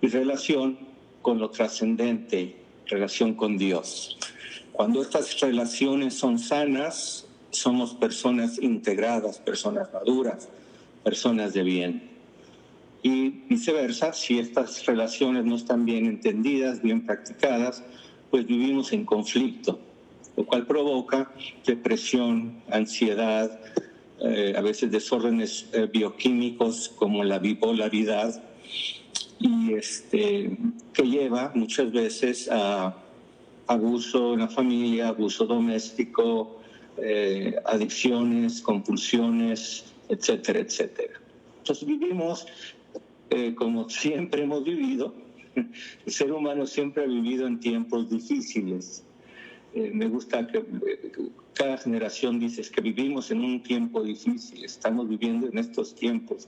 y relación con lo trascendente, relación con Dios. Cuando estas relaciones son sanas, somos personas integradas, personas maduras, personas de bien. Y viceversa, si estas relaciones no están bien entendidas, bien practicadas, pues vivimos en conflicto, lo cual provoca depresión, ansiedad, a veces desórdenes bioquímicos como la bipolaridad, y que lleva muchas veces a abuso en la familia, abuso doméstico, adicciones, compulsiones, etcétera, etcétera. Entonces vivimos como siempre hemos vivido. El ser humano siempre ha vivido en tiempos difíciles. Me gusta que cada generación dice que vivimos en un tiempo difícil, estamos viviendo en estos tiempos.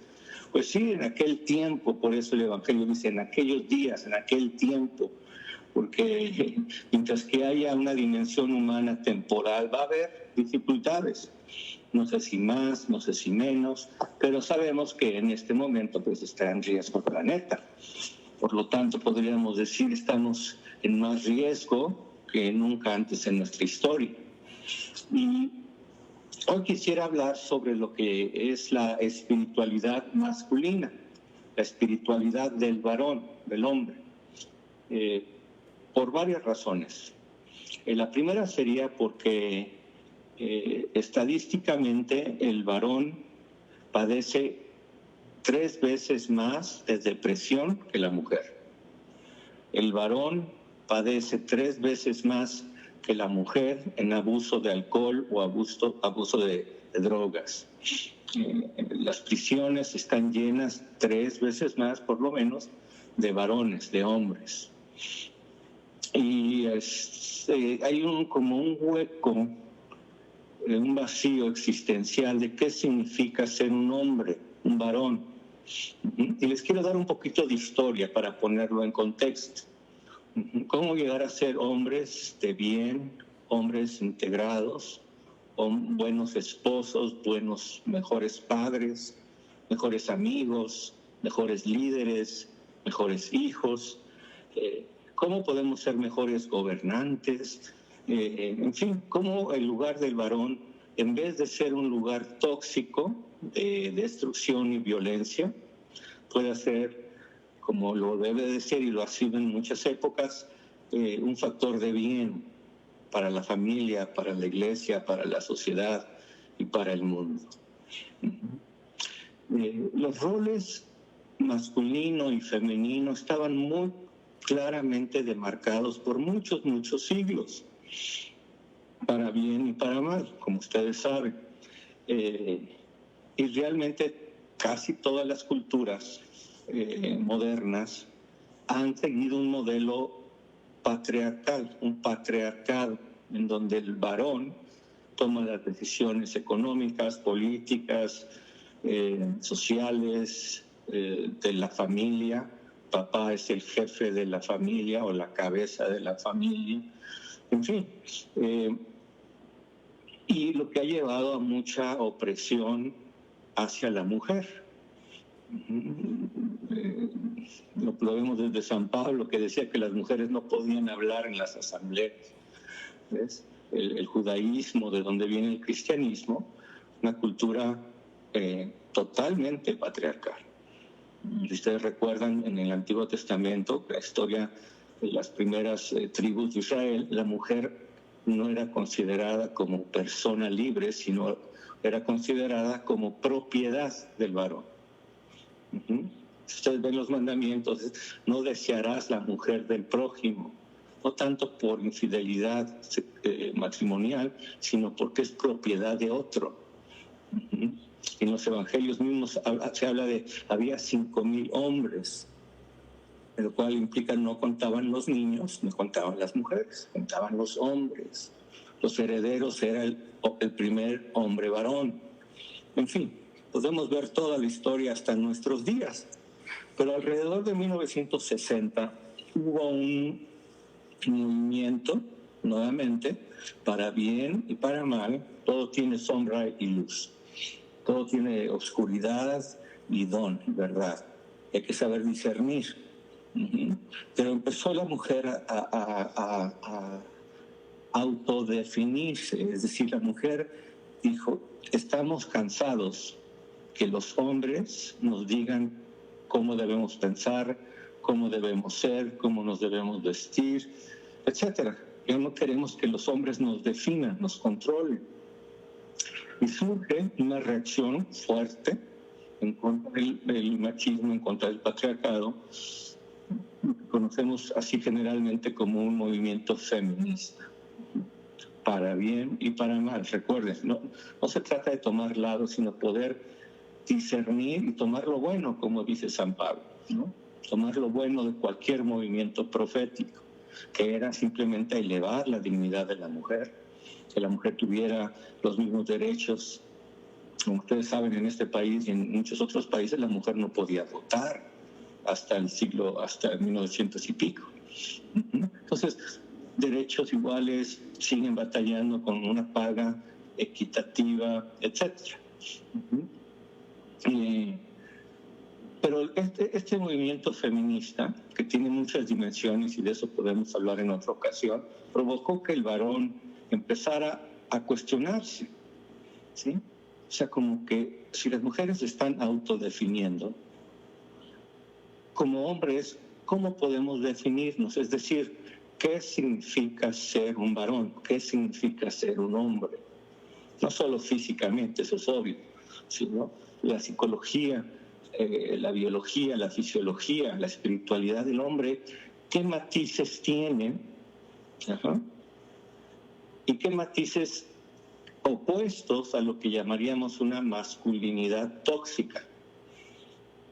Pues sí, en aquel tiempo, por eso el Evangelio dice en aquellos días, en aquel tiempo, porque mientras que haya una dimensión humana temporal, va a haber dificultades. No sé si más, no sé si menos, pero sabemos que en este momento pues está en riesgo el planeta. Por lo tanto, podríamos decir estamos en más riesgo que nunca antes en nuestra historia. Y hoy quisiera hablar sobre lo que es la espiritualidad masculina, la espiritualidad del varón, del hombre, por varias razones. La primera sería porque estadísticamente el varón padece 3 veces más de depresión que la mujer. El varón padece 3 veces más que la mujer en abuso de alcohol o abuso de drogas. Las prisiones están llenas 3 veces más, por lo menos, de varones, de hombres. Y hay como un hueco, un vacío existencial de qué significa ser un hombre, un varón. Y les quiero dar un poquito de historia para ponerlo en contexto. Cómo llegar a ser hombres de bien, hombres integrados, buenos esposos, mejores padres, mejores amigos, mejores líderes, mejores hijos. Cómo podemos ser mejores gobernantes. En fin, cómo el lugar del varón, en vez de ser un lugar tóxico de destrucción y violencia, puede ser, como lo debe de ser y lo ha sido en muchas épocas, un factor de bien para la familia, para la iglesia, para la sociedad y para el mundo. Los roles masculino y femenino estaban muy claramente demarcados por muchos siglos, para bien y para mal, como ustedes saben. Y realmente casi todas las culturas modernas han seguido un modelo patriarcal, un patriarcado, en donde el varón toma las decisiones económicas, políticas, sociales, de la familia. Papá es el jefe de la familia o la cabeza de la familia. En fin, y lo que ha llevado a mucha opresión hacia la mujer. Lo vemos desde San Pablo, que decía que las mujeres no podían hablar en las asambleas. ¿Ves? El judaísmo, de donde viene el cristianismo, una cultura totalmente patriarcal. Si ustedes recuerdan, en el Antiguo Testamento, la historia de las primeras tribus de Israel, la mujer no era considerada como persona libre, sino era considerada como propiedad del varón. Si ustedes ven los mandamientos, no desearás la mujer del prójimo, no tanto por infidelidad matrimonial, sino porque es propiedad de otro. En los evangelios mismos se habla de había 5,000 hombres, lo cual implica no contaban los niños, no contaban las mujeres, contaban los hombres. Los herederos era el primer hombre varón. En fin, podemos ver toda la historia hasta nuestros días. Pero alrededor de 1960 hubo un movimiento, nuevamente, para bien y para mal. Todo tiene sombra y luz. Todo tiene oscuridad y don, verdad. Hay que saber discernir. Pero empezó la mujer a autodefinirse, es decir, la mujer dijo, estamos cansados que los hombres nos digan cómo debemos pensar, cómo debemos ser, cómo nos debemos vestir, etcétera. Ya no queremos que los hombres nos definan, nos controlen. Y surge una reacción fuerte en contra del machismo, en contra del patriarcado, conocemos así generalmente como un movimiento feminista, para bien y para mal. Recuerden, no se trata de tomar lado, sino poder discernir y tomar lo bueno, como dice San Pablo, ¿no? Tomar lo bueno de cualquier movimiento profético, que era simplemente elevar la dignidad de la mujer, que la mujer tuviera los mismos derechos. Como ustedes saben, en este país y en muchos otros países la mujer no podía votar hasta 1900 y pico. Entonces, derechos iguales, siguen batallando con una paga equitativa, etc. Pero este movimiento feminista, que tiene muchas dimensiones, y de eso podemos hablar en otra ocasión, provocó que el varón empezara a cuestionarse, ¿sí? O sea, como que si las mujeres están autodefiniendo, como hombres, ¿cómo podemos definirnos? Es decir, ¿qué significa ser un varón? ¿Qué significa ser un hombre? No solo físicamente, eso es obvio, sino la psicología, la biología, la fisiología, la espiritualidad del hombre, ¿qué matices tienen? ¿Y qué matices opuestos a lo que llamaríamos una masculinidad tóxica,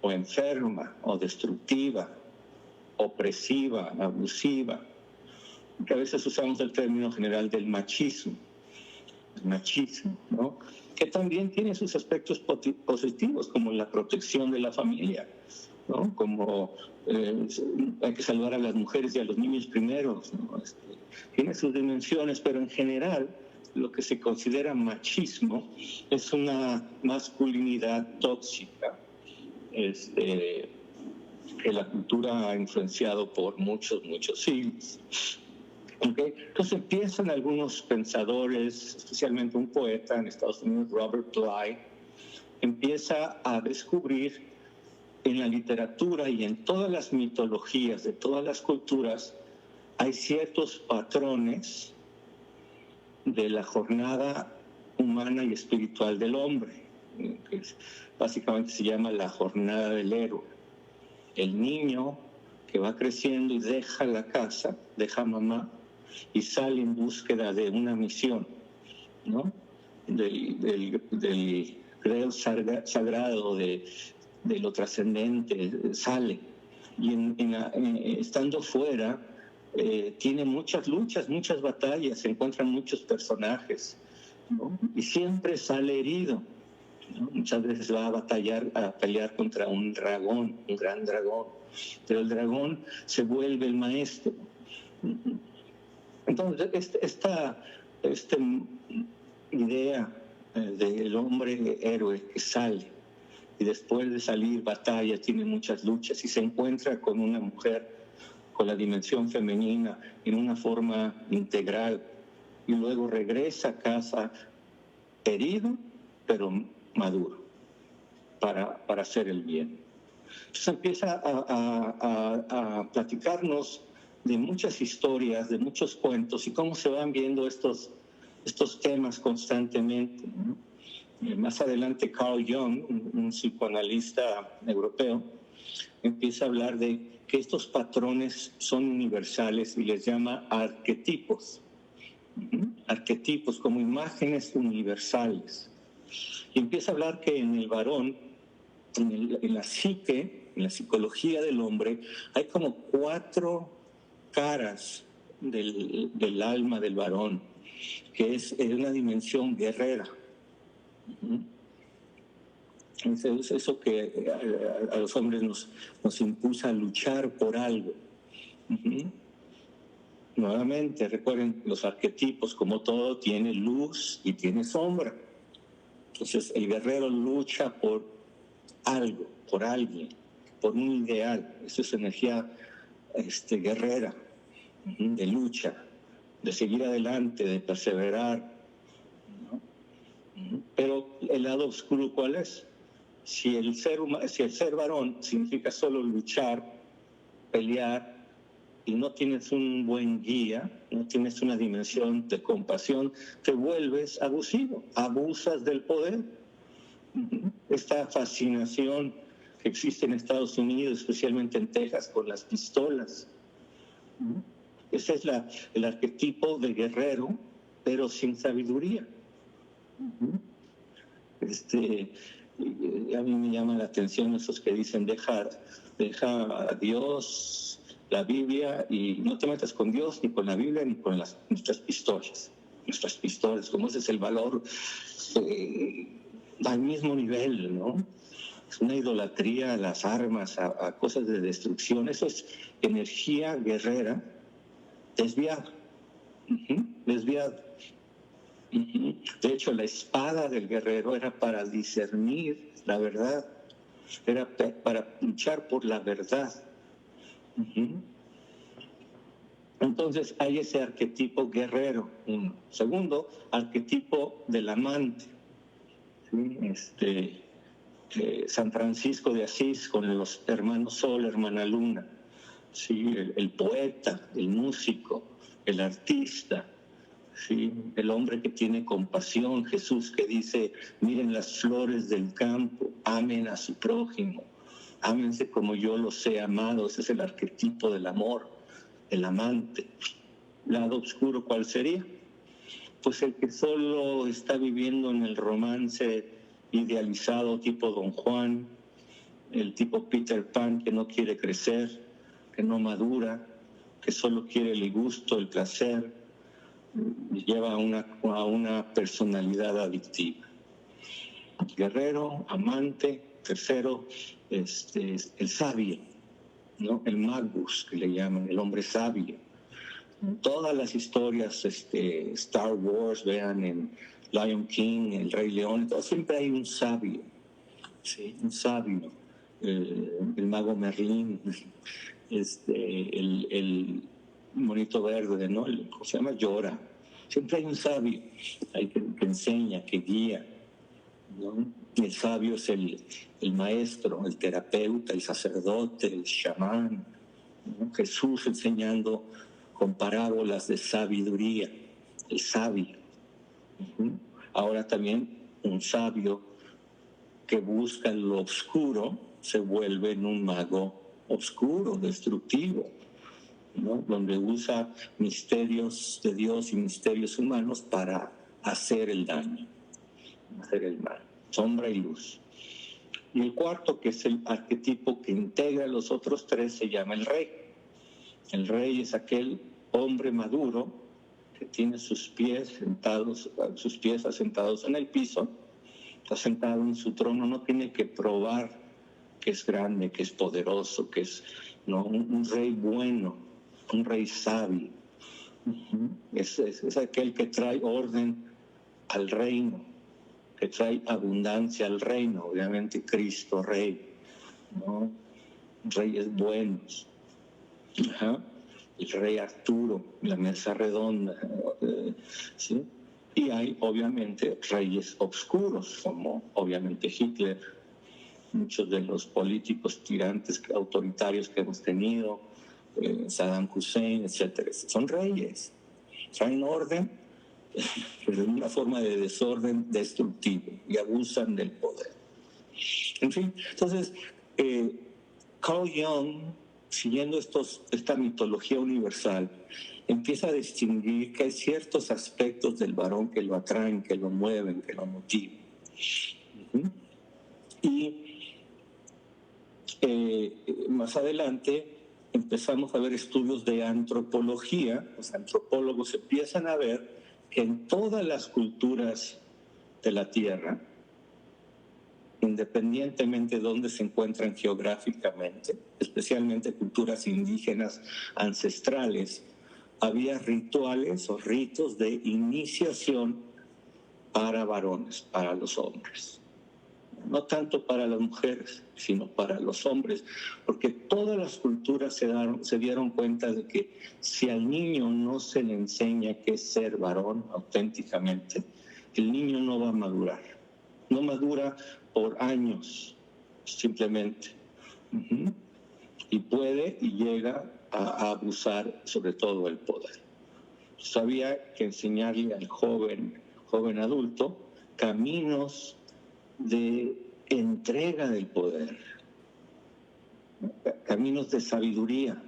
o enferma, o destructiva, opresiva, abusiva? Que a veces usamos el término general del machismo, ¿no? Que también tiene sus aspectos positivos, como la protección de la familia, ¿no? Como hay que salvar a las mujeres y a los niños primero, ¿no? Tiene sus dimensiones, pero en general lo que se considera machismo es una masculinidad tóxica, que la cultura ha influenciado por muchos siglos. ¿Okay? Entonces empiezan algunos pensadores, especialmente un poeta en Estados Unidos, Robert Bly, empieza a descubrir en la literatura y en todas las mitologías de todas las culturas hay ciertos patrones de la jornada humana y espiritual del hombre, que básicamente se llama la jornada del héroe. El niño que va creciendo y deja la casa, deja a mamá y sale en búsqueda de una misión, ¿no? Del credo sagrado, de lo trascendente, sale. Y estando fuera, tiene muchas luchas, muchas batallas, se encuentran muchos personajes, ¿no? Y siempre sale herido, ¿no? Muchas veces va a pelear contra un dragón, un gran dragón, pero el dragón se vuelve el maestro. Entonces, esta idea del hombre héroe que sale y después de salir batalla, tiene muchas luchas y se encuentra con una mujer con la dimensión femenina en una forma integral y luego regresa a casa herido pero maduro para hacer el bien. Entonces empieza a platicarnos de muchas historias, de muchos cuentos y cómo se van viendo estos temas constantemente, ¿no? Más adelante Carl Jung, un psicoanalista europeo, empieza a hablar de que estos patrones son universales y les llama arquetipos. Arquetipos como imágenes universales. Y empieza a hablar que en el varón, en la psique, en la psicología del hombre, hay como 4 caras del alma del varón, que es una dimensión guerrera. Es eso que a los hombres nos impulsa a luchar por algo. Nuevamente, recuerden, los arquetipos, como todo, tiene luz y tiene sombra. Entonces, el guerrero lucha por algo, por alguien, por un ideal. Eso es energía guerrera, de lucha, de seguir adelante, de perseverar, ¿no? Pero el lado oscuro, ¿cuál es? Si el ser varón significa solo luchar, pelear, y no tienes un buen guía, no tienes una dimensión de compasión, te vuelves abusivo, abusas del poder. Esta fascinación que existe en Estados Unidos, especialmente en Texas, con las pistolas. Ese es el arquetipo de guerrero, pero sin sabiduría. A mí me llama la atención esos que dicen deja a Dios, la Biblia, y no te metas con Dios, ni con la Biblia, ni con nuestras pistolas. Nuestras pistolas, como ese es el valor al mismo nivel, ¿no? Es una idolatría a las armas, a cosas de destrucción. Eso es energía guerrera desviada. Desviada. De hecho, la espada del guerrero era para discernir la verdad, era para luchar por la verdad. Entonces hay ese arquetipo guerrero. Segundo, arquetipo del amante. San Francisco de Asís con los hermanos Sol, hermana Luna. ¿Sí? El poeta, el músico, el artista. ¿Sí? El hombre que tiene compasión, Jesús que dice, miren las flores del campo, amen a su prójimo, ámense como yo los he amado. Ese es el arquetipo del amor, el amante. Lado oscuro, ¿cuál sería? Pues el que solo está viviendo en el romance idealizado tipo Don Juan, el tipo Peter Pan que no quiere crecer, que no madura, que solo quiere el gusto, el placer, lleva a una personalidad adictiva. Guerrero, amante. Tercero, el sabio, ¿no? El magus, que le llaman, el hombre sabio. Todas las historias, Star Wars, vean en Lion King, El Rey León, siempre hay un sabio, ¿sí? Un sabio. El mago Merlín, el monito verde, ¿no? ¿Cómo se llama? Llora. Siempre hay un sabio, hay que enseña, que guía, ¿no? Y el sabio es el maestro, el terapeuta, el sacerdote, el chamán, ¿no? Jesús enseñando con parábolas de sabiduría, el sabio. Ahora también un sabio que busca lo oscuro se vuelve en un mago oscuro, destructivo, ¿no? Donde usa misterios de Dios y misterios humanos para hacer el daño, hacer el mal, sombra y luz. Y el cuarto, que es el arquetipo que integra a los otros tres, se llama el rey. El rey es aquel hombre maduro que tiene sus pies asentados en el piso, está sentado en su trono, no tiene que probar que es grande, que es poderoso, que es, ¿no? un rey bueno, un rey sabio. Es aquel que trae orden al reino, que trae abundancia al reino, obviamente Cristo Rey, ¿no? Reyes buenos. El rey Arturo, la mesa redonda, ¿sí? Y hay obviamente reyes oscuros, como obviamente Hitler, muchos de los políticos tirantes autoritarios que hemos tenido, Saddam Hussein, etcétera. Son reyes, traen orden, pero en una forma de desorden destructivo y abusan del poder. En fin, entonces, Carl Jung, siguiendo esta mitología universal, empieza a distinguir que hay ciertos aspectos del varón que lo atraen, que lo mueven, que lo motivan. Y más adelante empezamos a ver estudios de antropología. Los antropólogos empiezan a ver que en todas las culturas de la Tierra, independientemente de dónde se encuentran geográficamente, especialmente culturas indígenas ancestrales, había rituales o ritos de iniciación para varones, para los hombres. no tanto para las mujeres, sino para los hombres, porque todas las culturas se dieron cuenta de que si al niño no se le enseña qué es ser varón auténticamente, el niño no va a madurar. No madura por años, simplemente. Y puede y llega a abusar sobre todo del poder. Había que enseñarle al joven adulto, caminos de entrega del poder, caminos de sabiduría,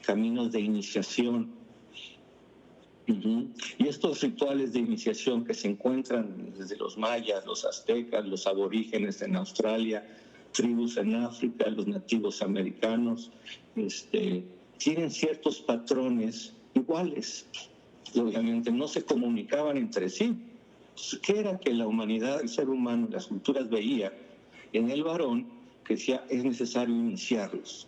caminos de iniciación. Y estos rituales de iniciación que se encuentran desde los mayas, los aztecas, los aborígenes en Australia, tribus en África, los nativos americanos, tienen ciertos patrones iguales. Y obviamente no se comunicaban entre sí. ¿Qué era que la humanidad, el ser humano, las culturas veía en el varón? Que decía, es necesario iniciarlos,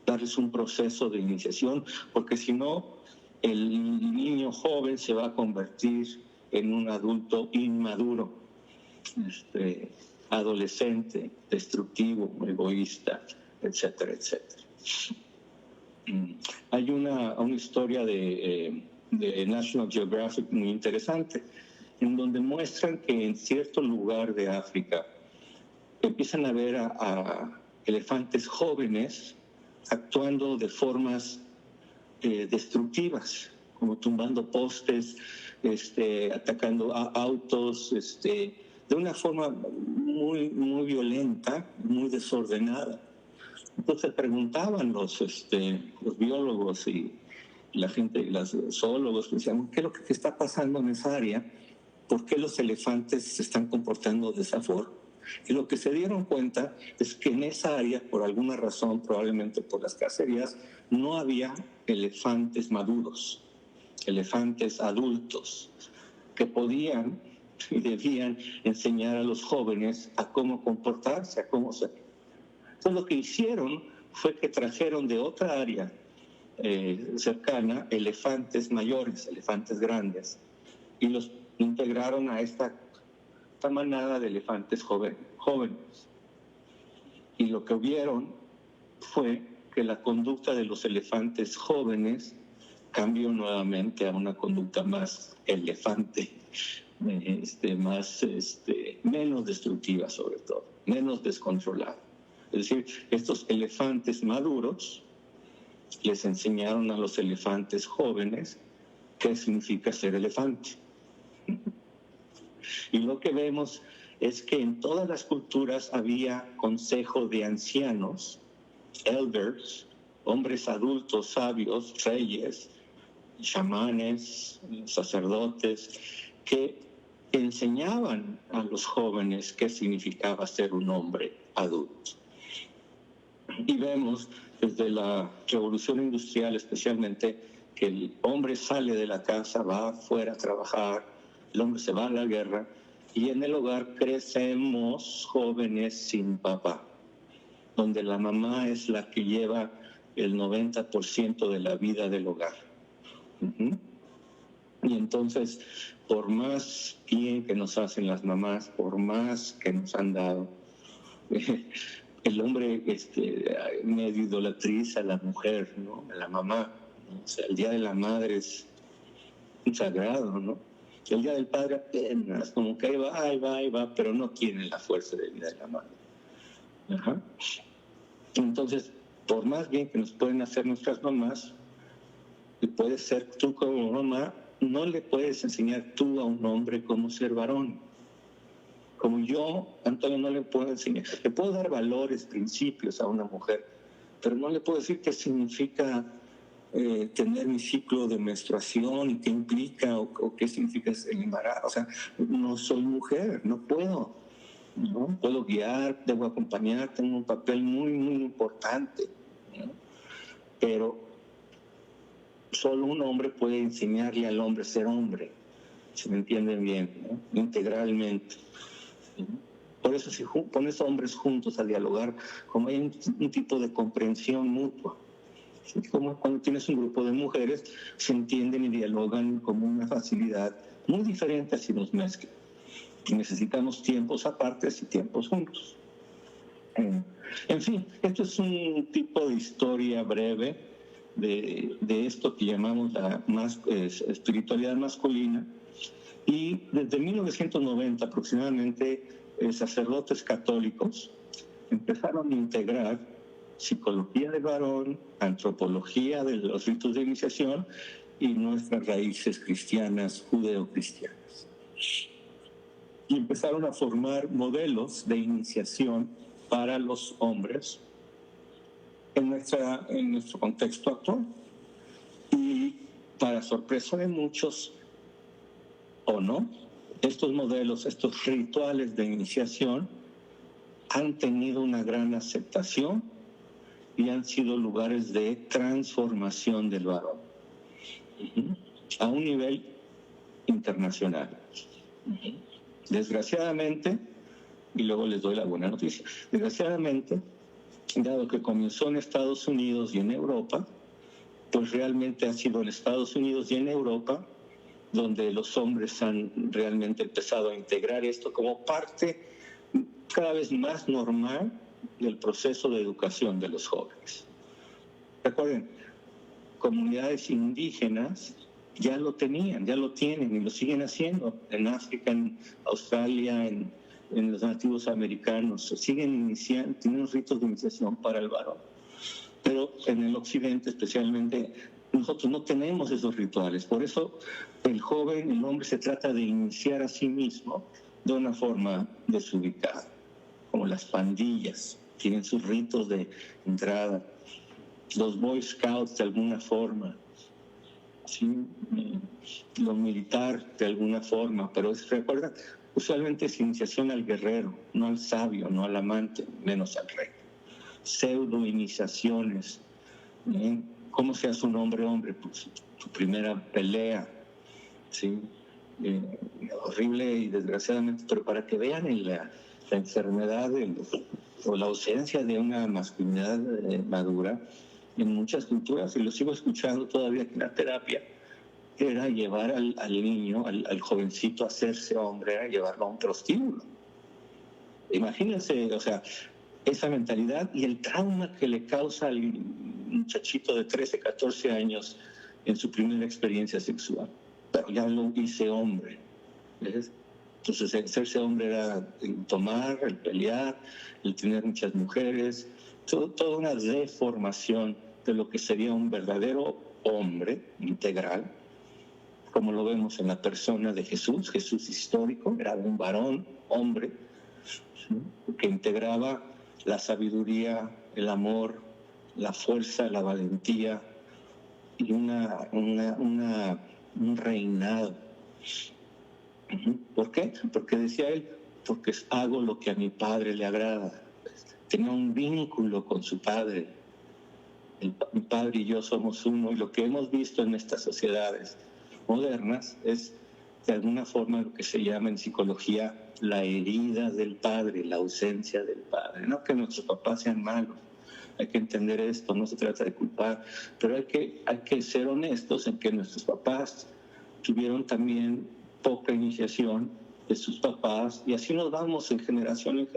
darles un proceso de iniciación, porque si no, el niño joven se va a convertir en un adulto inmaduro, adolescente, destructivo, egoísta, etcétera, etcétera. Hay una historia de National Geographic muy interesante, en donde muestran que en cierto lugar de África empiezan a ver a elefantes jóvenes actuando de formas destructivas, como tumbando postes, atacando a autos, de una forma muy, muy violenta, muy desordenada. Entonces preguntaban los biólogos y la gente, los zoólogos, decían, ¿qué es lo que está pasando en esa área? ¿Por qué los elefantes se están comportando de esa forma? Y lo que se dieron cuenta es que en esa área, por alguna razón, probablemente por las cacerías, no había elefantes maduros, elefantes adultos, que podían y debían enseñar a los jóvenes a cómo comportarse, a cómo ser. Entonces lo que hicieron fue que trajeron de otra área cercana elefantes mayores, elefantes grandes, y los integraron a esta manada de elefantes jóvenes. Y lo que vieron fue que la conducta de los elefantes jóvenes cambió nuevamente a una conducta más elefante, menos destructiva sobre todo, menos descontrolada. Es decir, estos elefantes maduros les enseñaron a los elefantes jóvenes qué significa ser elefante. Y lo que vemos es que en todas las culturas había consejo de ancianos, elders, hombres adultos, sabios, reyes, chamanes, sacerdotes, que enseñaban a los jóvenes qué significaba ser un hombre adulto. Y vemos desde la Revolución Industrial especialmente que el hombre sale de la casa, va afuera a trabajar, el hombre se va a la guerra y en el hogar crecemos jóvenes sin papá, donde la mamá es la que lleva el 90% de la vida del hogar. Y entonces, por más bien que nos hacen las mamás, por más que nos han dado, el hombre medio idolatriza a la mujer, ¿no? A la mamá, ¿no? O sea, el Día de la Madre es un sagrado, ¿no? El Día del Padre apenas, como que ahí va, pero no tiene la fuerza del Día de la Madre. Ajá. Entonces, por más bien que nos pueden hacer nuestras mamás, y puedes ser tú como mamá, no le puedes enseñar tú a un hombre cómo ser varón. Como yo, Antonio, no le puedo enseñar. Le puedo dar valores, principios a una mujer, pero no le puedo decir qué significa tener mi ciclo de menstruación y qué implica o qué significa el embarazo. O sea, no soy mujer, no puedo. ¿No? Puedo guiar, debo acompañar, tengo un papel muy, muy importante, ¿no? Pero solo un hombre puede enseñarle al hombre a ser hombre, si me entienden bien, ¿no? Integralmente. ¿Sí? Por eso si pones hombres juntos a dialogar, como hay un tipo de comprensión mutua. ¿Sí? Como cuando tienes un grupo de mujeres, se entienden y dialogan con una facilidad muy diferente si nos mezclan. Necesitamos tiempos apartes y tiempos juntos. En fin, esto es un tipo de historia breve de esto que llamamos la espiritualidad masculina. Y desde 1990 aproximadamente, sacerdotes católicos empezaron a integrar psicología del varón, antropología de los ritos de iniciación y nuestras raíces cristianas, judeocristianas. Y empezaron a formar modelos de iniciación para los hombres en nuestro contexto actual. Y para sorpresa de muchos, o no, estos modelos, estos rituales de iniciación han tenido una gran aceptación y han sido lugares de transformación del varón a un nivel internacional. Desgraciadamente, y luego les doy la buena noticia, desgraciadamente, dado que comenzó en Estados Unidos y en Europa, pues realmente ha sido en Estados Unidos y en Europa donde los hombres han realmente empezado a integrar esto como parte cada vez más normal del proceso de educación de los jóvenes. Recuerden, comunidades indígenas ya lo tenían, ya lo tienen y lo siguen haciendo en África, en Australia, en los nativos americanos, siguen iniciando, tienen ritos de iniciación para el varón. Pero en el occidente especialmente, nosotros no tenemos esos rituales. Por eso el joven, el hombre, se trata de iniciar a sí mismo de una forma desubicada, como las pandillas, tienen sus ritos de entrada, los Boy Scouts de alguna forma, ¿sí? Lo militar de alguna forma, pero recuerda, usualmente es iniciación al guerrero, no al sabio, no al amante, menos al rey. Pseudo iniciaciones, ¿cómo se hace un hombre? Pues tu primera pelea, ¿sí? Horrible y desgraciadamente, pero para que vean la enfermedad o la ausencia de una masculinidad madura en muchas culturas, y lo sigo escuchando todavía en la terapia, era llevar al niño, al jovencito a hacerse hombre, era llevarlo a un prostíbulo. Imagínense, o sea, esa mentalidad y el trauma que le causa al muchachito de 13, 14 años en su primera experiencia sexual. Pero ya lo hice hombre, ¿ves? Entonces el hacerse hombre era el tomar, el pelear, el tener muchas mujeres, toda una deformación de lo que sería un verdadero hombre integral, como lo vemos en la persona de Jesús. Jesús histórico era un varón, hombre, ¿sí? Que integraba la sabiduría, el amor, la fuerza, la valentía y un reinado. ¿Por qué? Porque decía él, porque hago lo que a mi padre le agrada. Tenía un vínculo con su padre. Mi padre y yo somos uno, y lo que hemos visto en estas sociedades modernas es de alguna forma lo que se llama en psicología la herida del padre, la ausencia del padre. No que nuestros papás sean malos, hay que entender esto, no se trata de culpar, pero hay que ser honestos en que nuestros papás tuvieron también poca iniciación de sus papás, y así nos vamos en generación.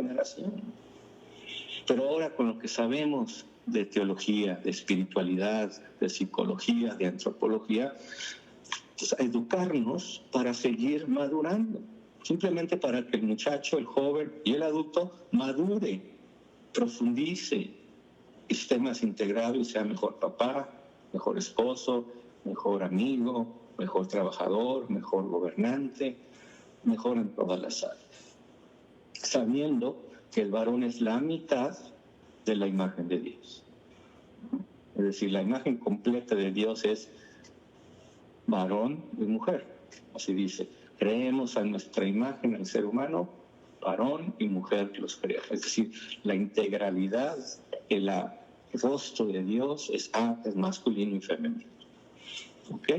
Pero ahora, con lo que sabemos de teología, de espiritualidad, de psicología, de antropología, pues a educarnos para seguir madurando, simplemente para que el muchacho, el joven y el adulto madure, profundice, esté más integrado y sea mejor papá, mejor esposo, mejor amigo, mejor trabajador, mejor gobernante, mejor en todas las áreas, sabiendo que el varón es la mitad de la imagen de Dios. Es decir, la imagen completa de Dios es varón y mujer. Así dice, creemos a nuestra imagen, al ser humano, varón y mujer los crea. Es decir, la integralidad, el rostro de Dios es masculino y femenino. ¿Ok?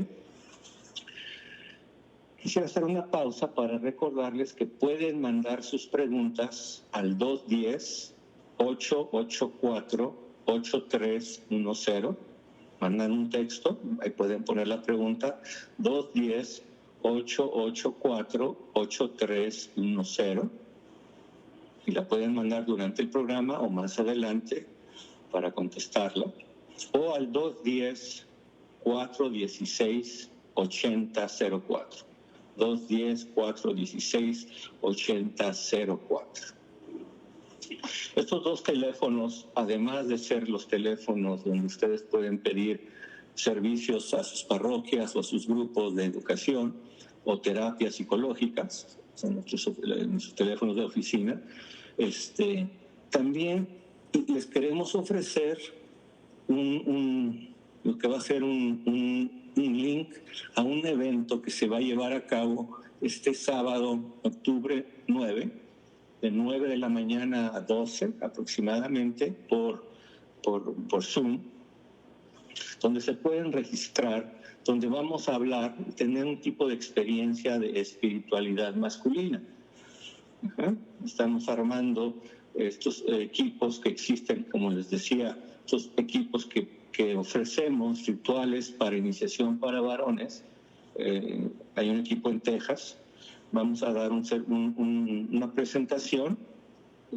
Quisiera hacer una pausa para recordarles que pueden mandar sus preguntas al 210-884-8310. Mandan un texto, ahí pueden poner la pregunta, 884-8310 y la pueden mandar durante el programa o más adelante para contestarla, o al 210-416-8004. 210-416-8004. Estos dos teléfonos, además de ser los teléfonos donde ustedes pueden pedir servicios a sus parroquias o a sus grupos de educación o terapias psicológicas, son nuestros teléfonos de oficina, también les queremos ofrecer lo que va a ser un link a un evento que se va a llevar a cabo este sábado, octubre 9, de 9 de la mañana a 12 aproximadamente por Zoom, donde se pueden registrar, donde vamos a hablar, tener un tipo de experiencia de espiritualidad masculina. Estamos armando estos equipos que existen, como les decía, estos equipos que ofrecemos, rituales para iniciación para varones. Hay un equipo en Texas. Vamos a dar una presentación,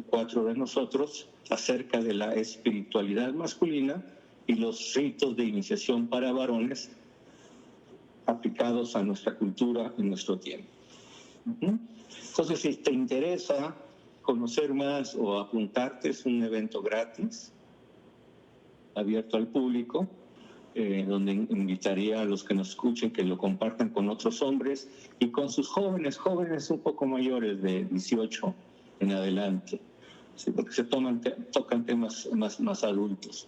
4 de nosotros, acerca de la espiritualidad masculina y los ritos de iniciación para varones aplicados a nuestra cultura en nuestro tiempo. Entonces, si te interesa conocer más o apuntarte, es un evento gratis, abierto al público, donde invitaría a los que nos escuchen que lo compartan con otros hombres y con sus jóvenes un poco mayores de 18 en adelante, ¿sí? Porque se tocan temas más adultos.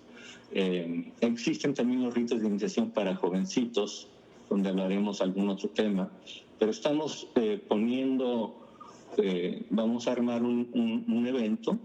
Existen también los ritos de iniciación para jovencitos, donde hablaremos algún otro tema, pero estamos vamos a armar un evento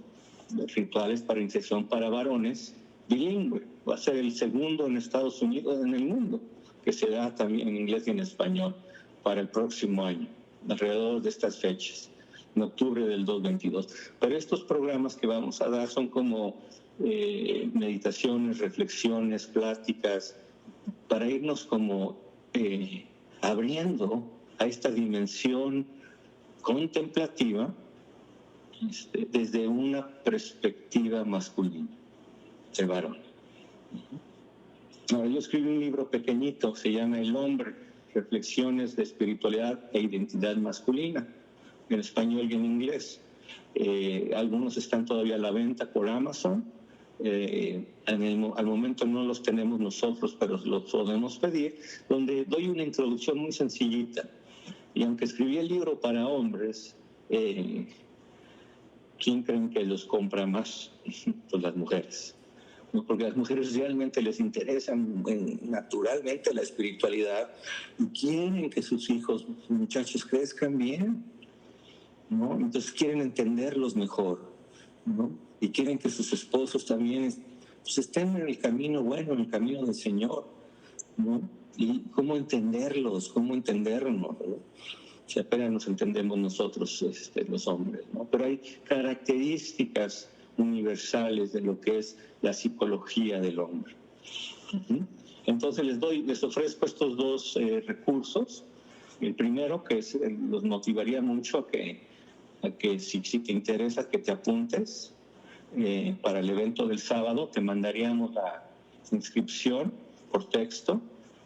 de rituales para iniciación para varones bilingüe. Va a ser el segundo en Estados Unidos, en el mundo, que se da también en inglés y en español para el próximo año, alrededor de estas fechas, en octubre del 2022. Pero estos programas que vamos a dar son como meditaciones, reflexiones, pláticas, para irnos como abriendo a esta dimensión contemplativa desde una perspectiva masculina, de varón. Ahora, yo escribí un libro pequeñito, se llama El hombre, reflexiones de espiritualidad e identidad masculina, en español y en inglés. Algunos están todavía a la venta por Amazon. Al momento no los tenemos nosotros, pero los podemos pedir, donde doy una introducción muy sencillita. Y aunque escribí el libro para hombres, ¿quién creen que los compra más? Pues las mujeres. ¿No? Porque a las mujeres realmente les interesa naturalmente la espiritualidad y quieren que sus hijos, sus muchachos crezcan bien, ¿no? Entonces quieren entenderlos mejor, ¿no? Y quieren que sus esposos también pues, estén en el camino bueno, en el camino del Señor, ¿no? Y cómo entenderlos, cómo entendernos, ¿no? Si apenas nos entendemos nosotros, los hombres, ¿no? Pero hay características universales de lo que es la psicología del hombre. Entonces les ofrezco estos dos recursos. El primero, que los motivaría mucho a que si te interesa que te apuntes para el evento del sábado, te mandaríamos la inscripción por texto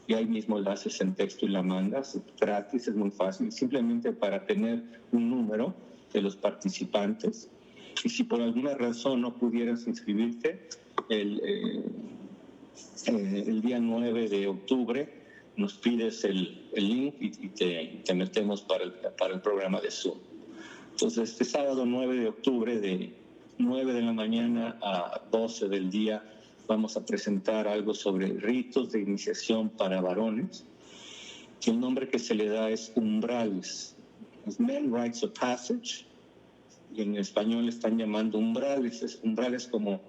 y ahí mismo la haces en texto y la mandas, es gratis, es muy fácil, simplemente para tener un número de los participantes. Y si por alguna razón no pudieras inscribirte, el día 9 de octubre nos pides el link y te metemos para el programa de Zoom. Entonces, este sábado 9 de octubre, de 9 de la mañana a 12 del día, vamos a presentar algo sobre ritos de iniciación para varones. El nombre que se le da es umbrales. Es Men Rites of Passage. Y en español están llamando umbrales. Umbrales como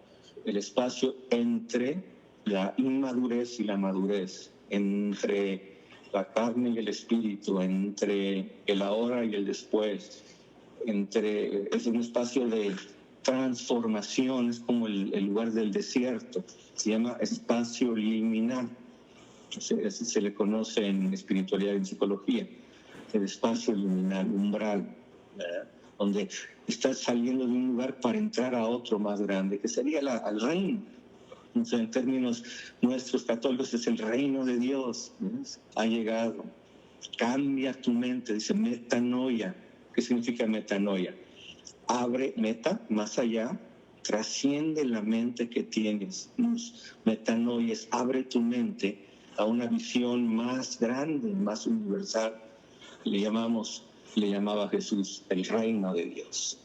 el espacio entre la inmadurez y la madurez, entre la carne y el espíritu, entre el ahora y el después, es un espacio de transformación, es como el lugar del desierto, se llama espacio liminal, así se le conoce en espiritualidad y en psicología. el espacio liminal, umbral, ¿verdad? Donde estás saliendo de un lugar para entrar a otro más grande, que sería al reino. Entonces, en términos nuestros católicos, es el reino de Dios, ¿ves? Ha llegado. Cambia tu mente, dice metanoia. ¿Qué significa metanoia? Abre, meta, más allá, trasciende la mente que tienes. Metanoia es abre tu mente a una visión más grande, más universal. Le llamaba Jesús el reino de Dios.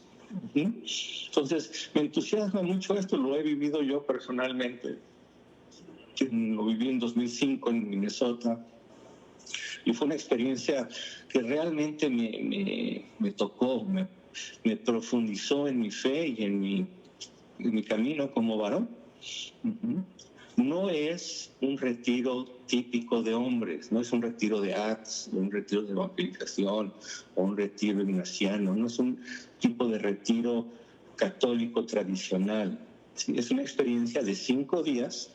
Entonces, me entusiasma mucho esto, lo he vivido yo personalmente. Lo viví en 2005 en Minnesota y fue una experiencia que realmente me tocó, me profundizó en mi fe y en mi camino como varón. No es un retiro típico de hombres, no es un retiro de acts, un retiro de evangelización o un retiro ignaciano, no es un tipo de retiro católico tradicional. ¿Sí? Es una experiencia de 5 días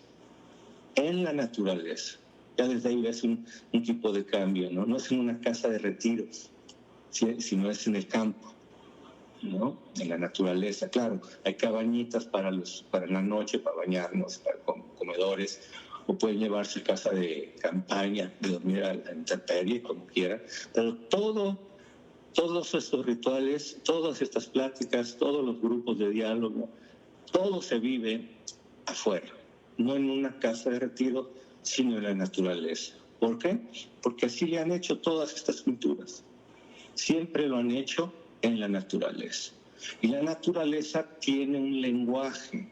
en la naturaleza. Ya desde ahí ves un tipo de cambio, ¿no? No es en una casa de retiros, sino es en el campo, ¿no? En la naturaleza. Claro, hay cabañitas para la noche, para bañarnos, para comedores, o pueden llevarse casa de campaña, de dormir a la intemperie, como quieran, pero todos estos rituales, todas estas pláticas, todos los grupos de diálogo, todo se vive afuera, no en una casa de retiro, sino en la naturaleza. ¿Por qué? Porque así le han hecho todas estas culturas. Siempre lo han hecho en la naturaleza. Y la naturaleza tiene un lenguaje.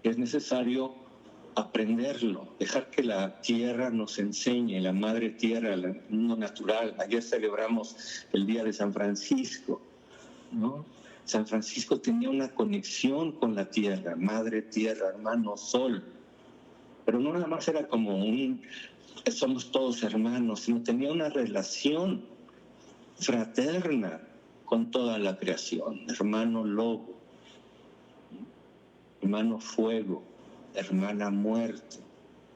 Es necesario aprenderlo, dejar que la tierra nos enseñe, la madre tierra, el mundo natural. Ayer celebramos el día de San Francisco, ¿no? San Francisco tenía una conexión con la tierra, madre tierra, hermano sol. Pero no nada más era como somos todos hermanos, sino tenía una relación fraterna con toda la creación, hermano lobo, hermano fuego, hermana muerte.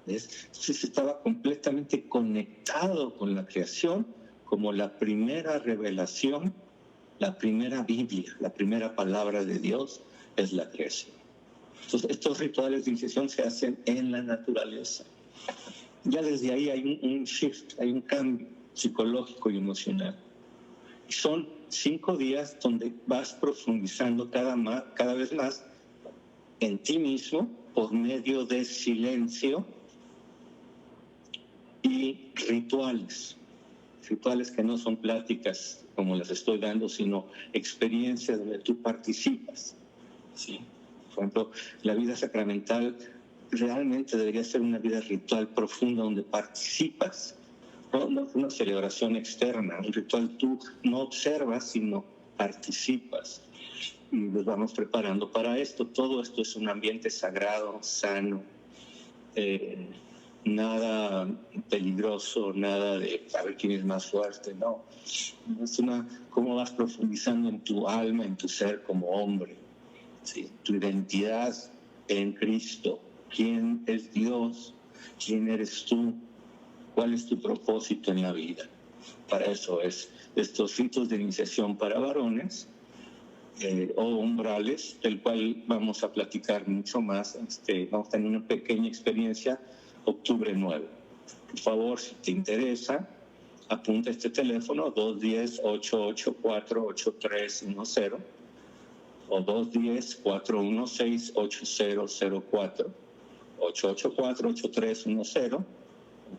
¿Ves? Entonces estaba completamente conectado con la creación como la primera revelación, la primera Biblia, la primera palabra de Dios es la creación. Entonces estos rituales de iniciación se hacen en la naturaleza. Ya desde ahí hay un shift, hay un cambio psicológico y emocional. Y son 5 días donde vas profundizando cada vez más en ti mismo por medio de silencio y rituales que no son pláticas como las estoy dando, sino experiencias donde tú participas. ¿Sí? Por ejemplo, la vida sacramental realmente debería ser una vida ritual profunda donde participas, no una celebración externa, un ritual tú no observas, sino participas. Y nos vamos preparando para esto. Todo esto es un ambiente sagrado, sano, nada peligroso, nada de a ver quién es más fuerte, no. Es cómo vas profundizando en tu alma, en tu ser como hombre, ¿sí? Tu identidad en Cristo, quién es Dios, quién eres tú, cuál es tu propósito en la vida. Para eso es estos ritos de iniciación para varones, o umbrales, del cual vamos a platicar mucho más. Vamos a tener una pequeña experiencia octubre 9. Por favor, si te interesa, apunta este teléfono 210-884-8310 o 210-416-8004, 884-8310 o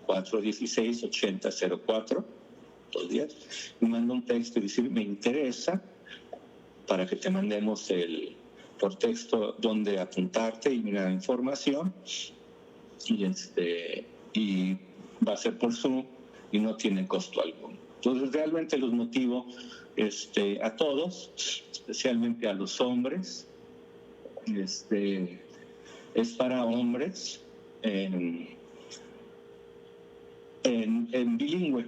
416-8004, 210. Me manda un texto y decir me interesa, para que te mandemos por texto donde apuntarte y una información, y va a ser por Zoom y no tiene costo alguno. Entonces realmente los motivo a todos, especialmente a los hombres, es para hombres en bilingüe,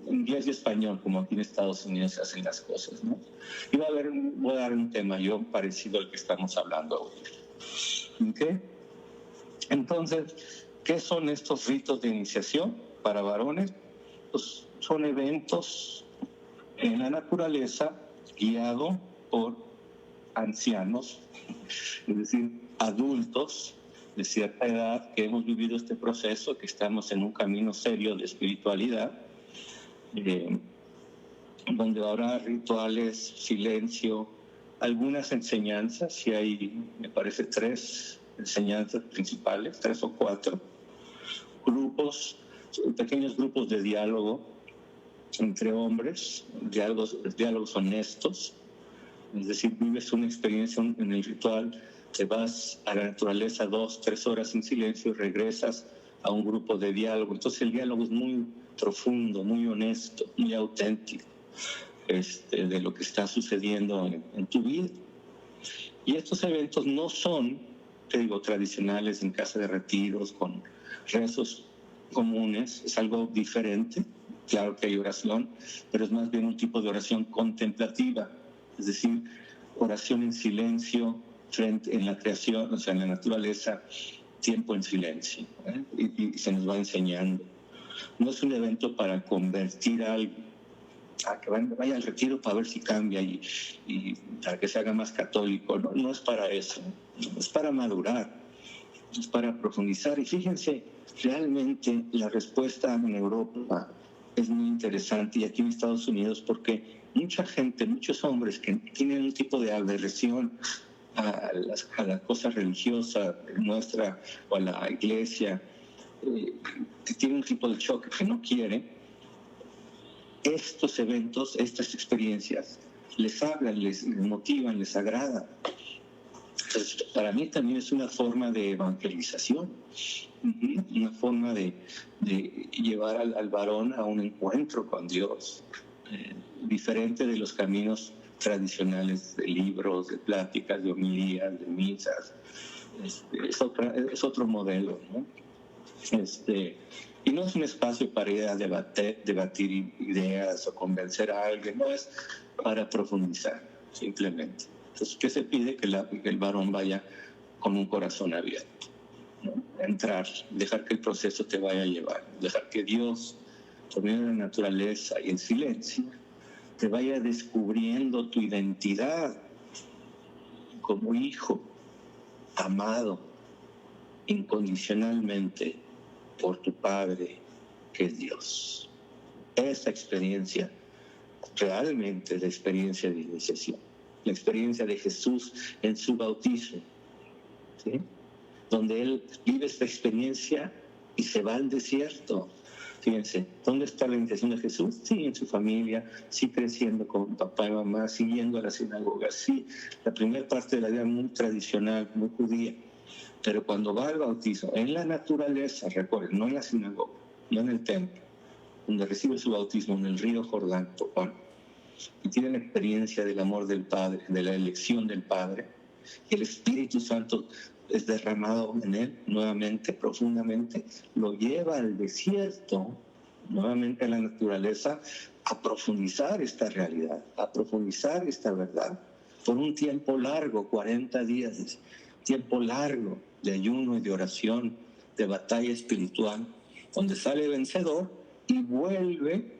inglés y español, como aquí en Estados Unidos se hacen las cosas, ¿no? Y voy a dar un tema yo parecido al que estamos hablando hoy. ¿Okay? Entonces, ¿qué son estos ritos de iniciación para varones? pues son eventos en la naturaleza guiado por ancianos, es decir, adultos de cierta edad que hemos vivido este proceso, que estamos en un camino serio de espiritualidad, donde habrá rituales, silencio, algunas enseñanzas, y hay, me parece, 3 enseñanzas principales, 3 o 4, grupos, pequeños grupos de diálogo entre hombres, diálogos honestos, es decir, vives una experiencia en el ritual, te vas a la naturaleza 2, 3 horas en silencio y regresas a un grupo de diálogo. Entonces el diálogo es muy profundo, muy honesto, muy auténtico de lo que está sucediendo en tu vida. Y estos eventos no son, te digo, tradicionales en casa de retiros con rezos comunes, es algo diferente. Claro que hay oración, pero es más bien un tipo de oración contemplativa, es decir, oración en silencio frente en la creación, o sea, en la naturaleza, tiempo en silencio, y se nos va enseñando. No es un evento para convertir a algo, a que vaya al retiro para ver si cambia y para que se haga más católico. No es para eso, es para madurar, es para profundizar. Y fíjense, realmente la respuesta en Europa es muy interesante, y aquí en Estados Unidos, porque mucha gente, muchos hombres que tienen un tipo de aversión a la cosa religiosa nuestra o a la iglesia, que tiene un tipo de choque que no quiere, estos eventos, estas experiencias les hablan, les motivan, les agrada. Entonces, para mí también es una forma de evangelización, una forma de llevar al varón a un encuentro con Dios, diferente de los caminos tradicionales de libros, de pláticas, de homilías, de misas. Es otro modelo, ¿no? Y no es un espacio para ir a debatir ideas o convencer a alguien, no, es para profundizar, simplemente. Entonces, ¿qué se pide? Que el varón vaya con un corazón abierto, ¿no? Entrar, dejar que el proceso te vaya a llevar, dejar que Dios, por medio de la naturaleza y en silencio, te vaya descubriendo tu identidad como hijo amado incondicionalmente por tu Padre, que es Dios. Esa experiencia, realmente la experiencia de iniciación, la experiencia de Jesús en su bautismo, ¿sí? Donde Él vive esta experiencia y se va al desierto. Fíjense, ¿dónde está la iniciación de Jesús? Sí, en su familia, sí creciendo con papá y mamá, siguiendo a la sinagoga, sí, la primera parte de la vida muy tradicional, muy judía. Pero cuando va al bautismo, en la naturaleza, recuerden, no en la sinagoga, no en el templo, donde recibe su bautismo en el río Jordán, y tiene la experiencia del amor del Padre, de la elección del Padre, y el Espíritu Santo es derramado en él nuevamente, profundamente, lo lleva al desierto, nuevamente a la naturaleza, a profundizar esta realidad, a profundizar esta verdad, por un tiempo largo, 40 días, tiempo largo de ayuno y de oración, de batalla espiritual, donde sale vencedor y vuelve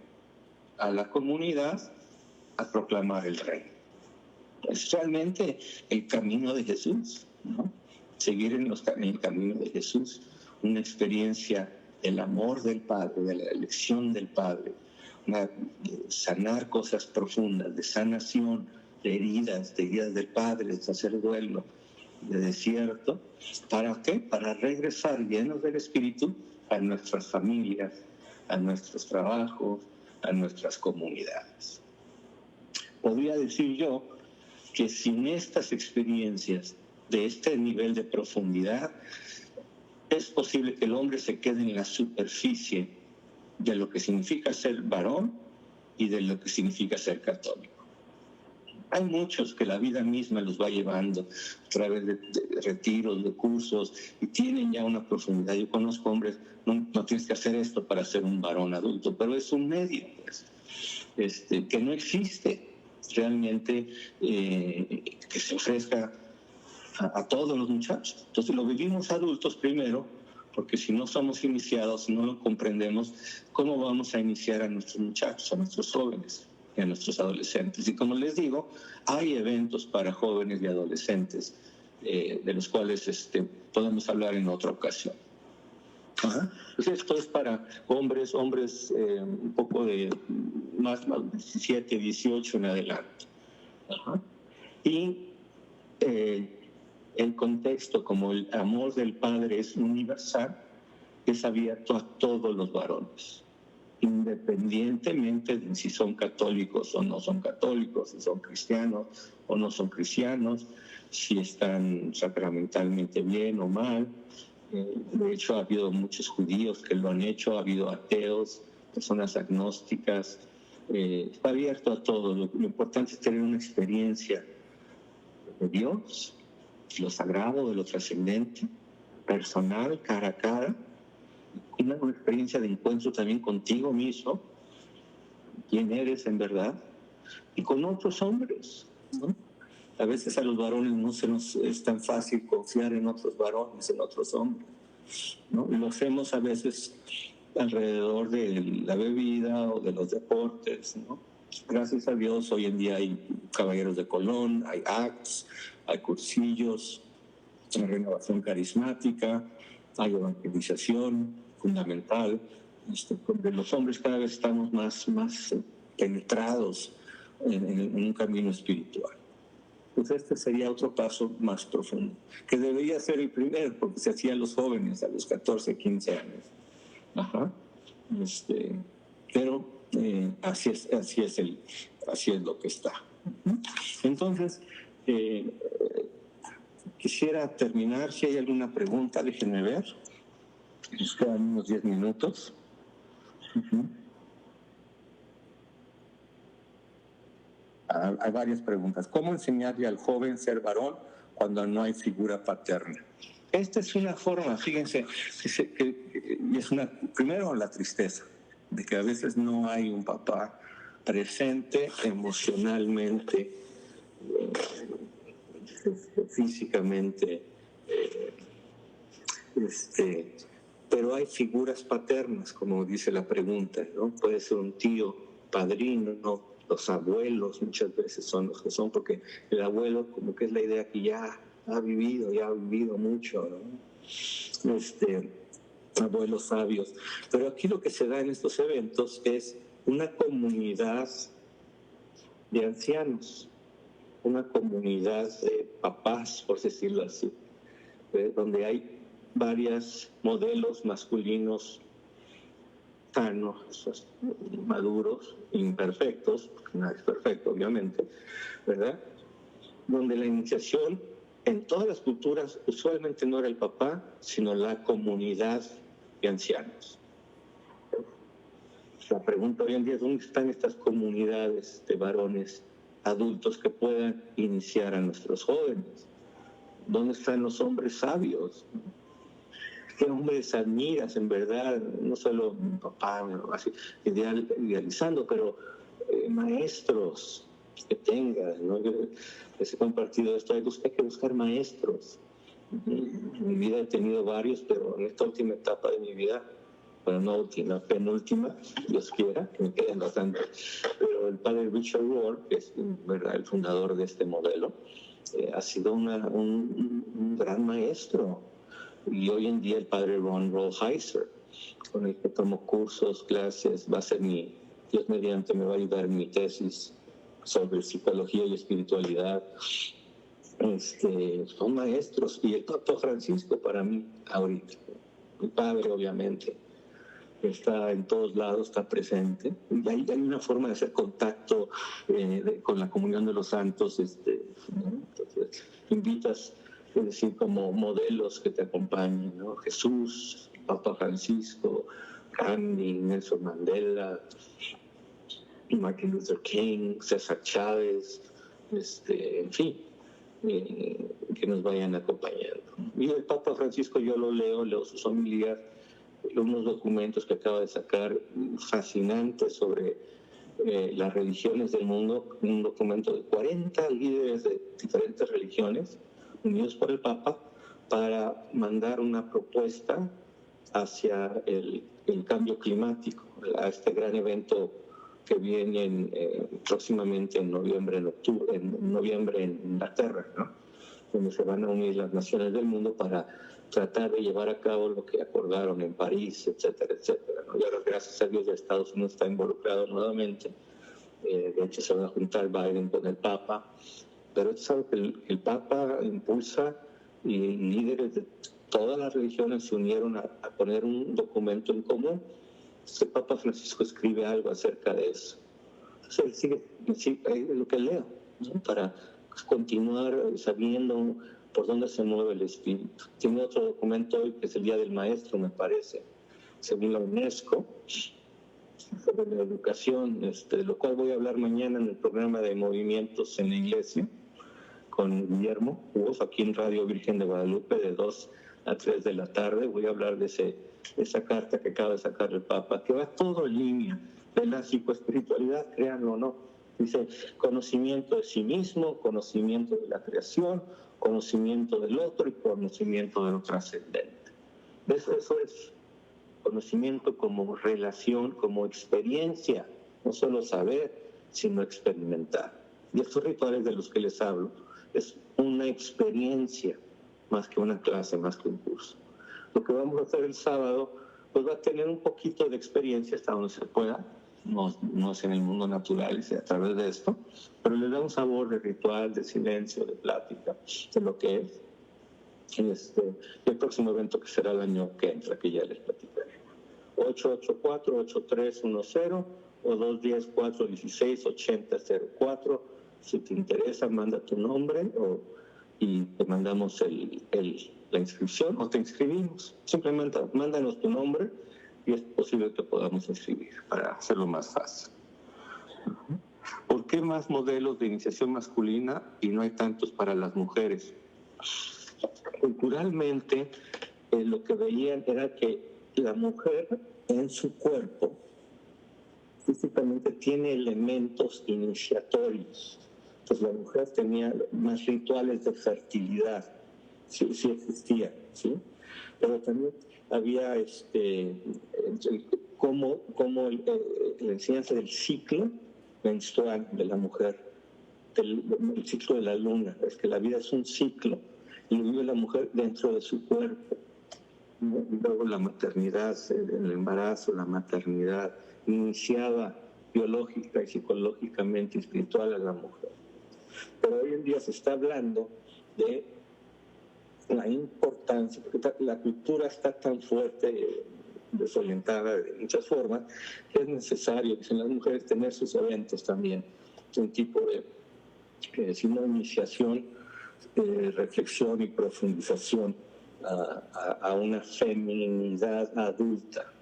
a la comunidad a proclamar el reino. Es realmente el camino de Jesús, ¿no? Seguir en el camino de Jesús, una experiencia del amor del Padre, de la elección del Padre, de sanar cosas profundas, de sanación, de heridas del Padre, de hacer duelo, de desierto. ¿Para qué? Para regresar llenos del Espíritu a nuestras familias, a nuestros trabajos, a nuestras comunidades. Podría decir yo que sin estas experiencias de este nivel de profundidad, es posible que el hombre se quede en la superficie de lo que significa ser varón y de lo que significa ser católico. Hay muchos que la vida misma los va llevando a través de retiros, de cursos, y tienen ya una profundidad. Yo conozco hombres, no tienes que hacer esto para ser un varón adulto, pero es un medio, pues, que no existe realmente, que se ofrezca a todos los muchachos. Entonces lo vivimos adultos primero, porque si no somos iniciados, si no lo comprendemos, ¿cómo vamos a iniciar a nuestros muchachos, a nuestros jóvenes y a nuestros adolescentes? Y como les digo, hay eventos para jóvenes y adolescentes de los cuales podemos hablar en otra ocasión. Pues esto es para hombres un poco de más 17, 18 en adelante. Y el contexto, como el amor del Padre es universal, es abierto a todos los varones, independientemente de si son católicos o no son católicos, si son cristianos o no son cristianos, si están sacramentalmente bien o mal. De hecho, ha habido muchos judíos que lo han hecho, ha habido ateos, personas agnósticas. Está abierto a todo. Lo importante es tener una experiencia de Dios, de lo sagrado, de lo trascendente, personal, cara a cara, una experiencia de encuentro también contigo mismo, quién eres en verdad, y con otros hombres, ¿no? A veces a los varones no se nos es tan fácil confiar en otros varones, en otros hombres, ¿no? Lo hacemos a veces alrededor de la bebida o de los deportes, ¿no? Gracias a Dios hoy en día hay caballeros de Colón, hay acts, hay cursillos, hay renovación carismática, hay evangelización fundamental, donde los hombres cada vez estamos más penetrados en un camino espiritual. Pues este sería otro paso más profundo, que debería ser el primero, porque se hacía a los jóvenes, a los 14, 15 años. Pero así es lo que está. Entonces, quisiera terminar. Si hay alguna pregunta, déjenme ver. Nos quedan unos 10 minutos. Hay varias preguntas. ¿Cómo enseñarle al joven ser varón cuando no hay figura paterna? Esta es una forma, fíjense, primero la tristeza, de que a veces no hay un papá presente emocionalmente, físicamente, pero hay figuras paternas, como dice la pregunta, ¿no? Puede ser un tío, padrino, ¿no? Los abuelos muchas veces son los que son, porque el abuelo como que es la idea que ya ha vivido mucho, ¿no? Abuelos sabios. Pero aquí lo que se da en estos eventos es una comunidad de ancianos, una comunidad de papás, por decirlo así, donde hay varios modelos masculinos sanos, maduros, imperfectos, porque nadie es perfecto, obviamente, ¿verdad? Donde la iniciación en todas las culturas usualmente no era el papá, sino la comunidad de ancianos. La pregunta hoy en día es: ¿dónde están estas comunidades de varones adultos que puedan iniciar a nuestros jóvenes? ¿Dónde están los hombres sabios? ¿Qué hombres admiras en verdad? No solo mi papá, así, idealizando, pero maestros que tengas, ¿no? Yo les he compartido esto, hay que buscar maestros. En mi vida he tenido varios, pero en esta última etapa de mi vida, bueno, no última, penúltima, Dios quiera, que me queden bastante, pero el padre Richard Rohr, que es, ¿verdad?, el fundador de este modelo, ha sido un gran maestro. Y hoy en día el padre Ron Rolheiser, con el que tomo cursos, clases, va a ser Dios mediante me va a ayudar en mi tesis sobre psicología y espiritualidad. Son maestros. Y el Papa Francisco para mí ahorita, mi padre obviamente, está en todos lados, está presente. Y hay una forma de hacer contacto con la comunión de los santos. Entonces, invitas, es decir, como modelos que te acompañen, ¿no? Jesús, Papa Francisco, Gandhi, Nelson Mandela, Martin Luther King, César Chávez, en fin, que nos vayan acompañando. Y el Papa Francisco yo lo leo sus homilías, unos documentos que acaba de sacar fascinantes sobre las religiones del mundo, un documento de 40 líderes de diferentes religiones unidos por el Papa para mandar una propuesta hacia el cambio climático, a este gran evento que viene próximamente en noviembre en Inglaterra, ¿no? Donde se van a unir las naciones del mundo para tratar de llevar a cabo lo que acordaron en París, etcétera, etcétera, ¿no? Y ahora, gracias a Dios, Estados Unidos está involucrado nuevamente. De hecho, se va a juntar Biden con el Papa. Pero es algo que el Papa impulsa, y líderes de todas las religiones se unieron a poner un documento en común. El Papa Francisco escribe algo acerca de eso. Entonces, él sigue lo que leo, ¿no? Para continuar sabiendo por dónde se mueve el espíritu. Tiene otro documento hoy que es el Día del Maestro, me parece, según la UNESCO, sobre la educación, de lo cual voy a hablar mañana en el programa de Movimientos en la Iglesia con Guillermo Hugo, aquí en Radio Virgen de Guadalupe, de 2 a 3 de la tarde. Voy a hablar de esa carta que acaba de sacar el Papa, que va todo en línea de la psicoespiritualidad, créanlo o no. Dice: conocimiento de sí mismo, conocimiento de la creación, conocimiento del otro y conocimiento de lo trascendente. Eso es conocimiento como relación, como experiencia, no solo saber, sino experimentar. Y estos rituales de los que les hablo es una experiencia más que una clase, más que un curso. Lo que vamos a hacer el sábado pues va a tener un poquito de experiencia hasta donde se pueda, no es en el mundo natural, es a través de esto, pero le da un sabor de ritual, de silencio, de plática, de lo que es el próximo evento, que será el año que entra, que ya les platicaré. 884-8310 o 210-416-8004. Si te interesa, manda tu nombre y te mandamos la inscripción, o te inscribimos. Simplemente mándanos tu nombre y es posible que podamos inscribir para hacerlo más fácil. ¿Por qué más modelos de iniciación masculina y no hay tantos para las mujeres? Culturalmente, lo que veían era que la mujer en su cuerpo físicamente tiene elementos iniciatorios. Entonces la mujer tenía más rituales de fertilidad, sí existían, ¿sí? Pero también había como la enseñanza del ciclo menstrual de la mujer, el ciclo de la luna, es que la vida es un ciclo y lo vive la mujer dentro de su cuerpo. Y luego la maternidad, el embarazo, la maternidad, iniciaba biológica y psicológicamente y espiritual a la mujer. Pero hoy en día se está hablando de la importancia, porque la cultura está tan fuerte, desorientada de muchas formas, que es necesario, dicen las mujeres, tener sus eventos también, un tipo de si no iniciación, reflexión y profundización a una feminidad adulta,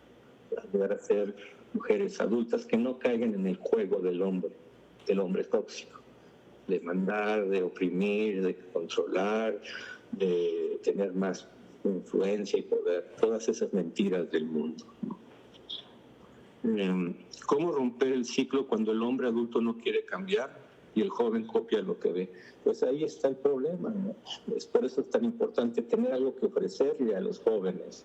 a llegar a ser mujeres adultas que no caigan en el juego del hombre tóxico, de mandar, de oprimir, de controlar, de tener más influencia y poder, todas esas mentiras del mundo. ¿Cómo romper el ciclo cuando el hombre adulto no quiere cambiar y el joven copia lo que ve? Pues ahí está el problema, ¿no? Es por eso es tan importante tener algo que ofrecerle a los jóvenes,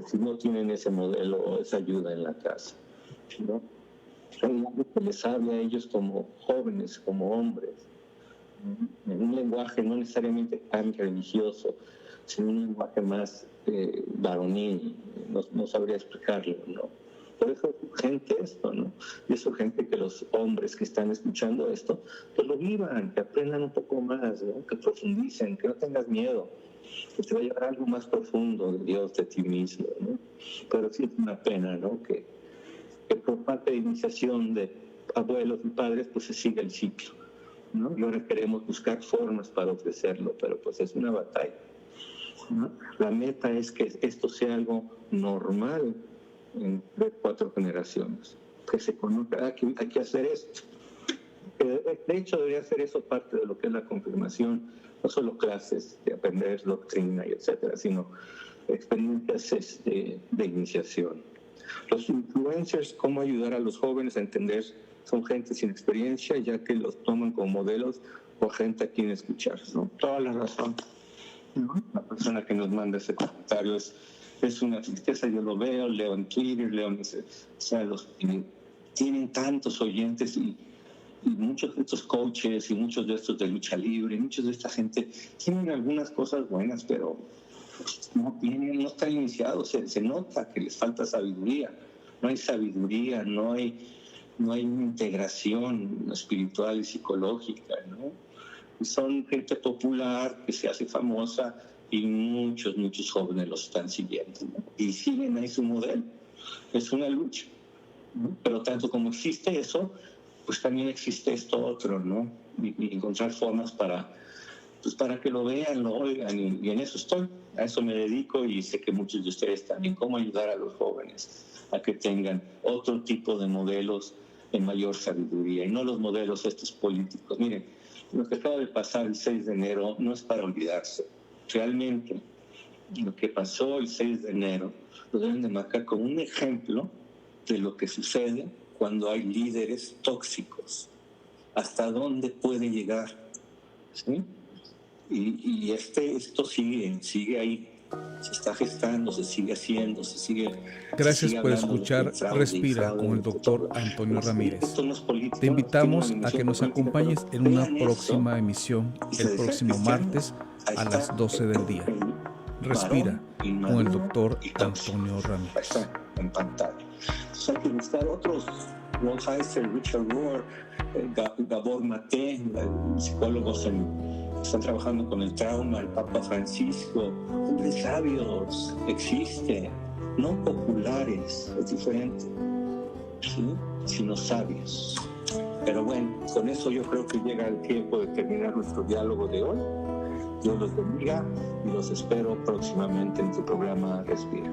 si no tienen ese modelo o esa ayuda en la casa, ¿no? Algo que les hable a ellos como jóvenes, como hombres, en un lenguaje no necesariamente tan religioso, sino un lenguaje más varonil, no sabría explicarlo, ¿no? Por eso es urgente esto, ¿no? Y es urgente que los hombres que están escuchando esto, que lo vivan, que aprendan un poco más, ¿no? Que profundicen, que no tengas miedo, que te va a llevar a algo más profundo de Dios, de ti mismo, ¿no? Pero sí es una pena, ¿no? Que por parte de iniciación de abuelos y padres, pues se sigue el ciclo, ¿no? Y ahora queremos buscar formas para ofrecerlo, pero pues es una batalla, ¿no? La meta es que esto sea algo normal de 4 generaciones, que se conozca, hay que hacer esto. De hecho, debería ser eso parte de lo que es la confirmación, no solo clases de aprender doctrina y etcétera, sino experiencias de iniciación. Los influencers, cómo ayudar a los jóvenes a entender, son gente sin experiencia, ya que los toman como modelos o gente a quien escuchar, ¿no? Toda la razón, ¿no? La persona que nos manda ese comentario es es una tristeza, yo lo veo, leo en Twitter, tienen tantos oyentes y muchos de estos coaches y muchos de estos de lucha libre, muchos de esta gente tienen algunas cosas buenas, pero no están iniciados, se nota que les falta sabiduría, no hay sabiduría, no hay integración espiritual y psicológica, ¿no? Y son gente popular que se hace famosa y muchos jóvenes los están siguiendo, ¿no? Y siguen ahí su modelo, es una lucha, ¿no? Pero tanto como existe eso, pues también existe esto otro, ¿no? Y encontrar formas para que lo vean, lo oigan, y en eso estoy, a eso me dedico, y sé que muchos de ustedes también, cómo ayudar a los jóvenes a que tengan otro tipo de modelos de mayor sabiduría, y no los modelos estos políticos. Miren, lo que acaba de pasar el 6 de enero no es para olvidarse. Realmente, lo que pasó el 6 de enero lo deben de marcar como un ejemplo de lo que sucede cuando hay líderes tóxicos, hasta dónde puede llegar, ¿sí? Y esto sigue ahí, se está gestando, se sigue haciendo, se sigue. Gracias por escuchar Respira con el doctor Antonio Ramírez. Te invitamos a que nos acompañes en una próxima emisión el próximo martes a las 12 del día. Respira con el doctor Antonio Ramírez. En pantalla. Entonces hay que buscar otros, Ron Heiser, Richard Rohr, Gabor Maté, psicólogos que están trabajando con el trauma, el Papa Francisco, hombres sabios, existen, no populares, es diferente, ¿sí? Sino sabios. Pero bueno, con eso yo creo que llega el tiempo de terminar nuestro diálogo de hoy. Dios los bendiga y los espero próximamente en tu programa Respira.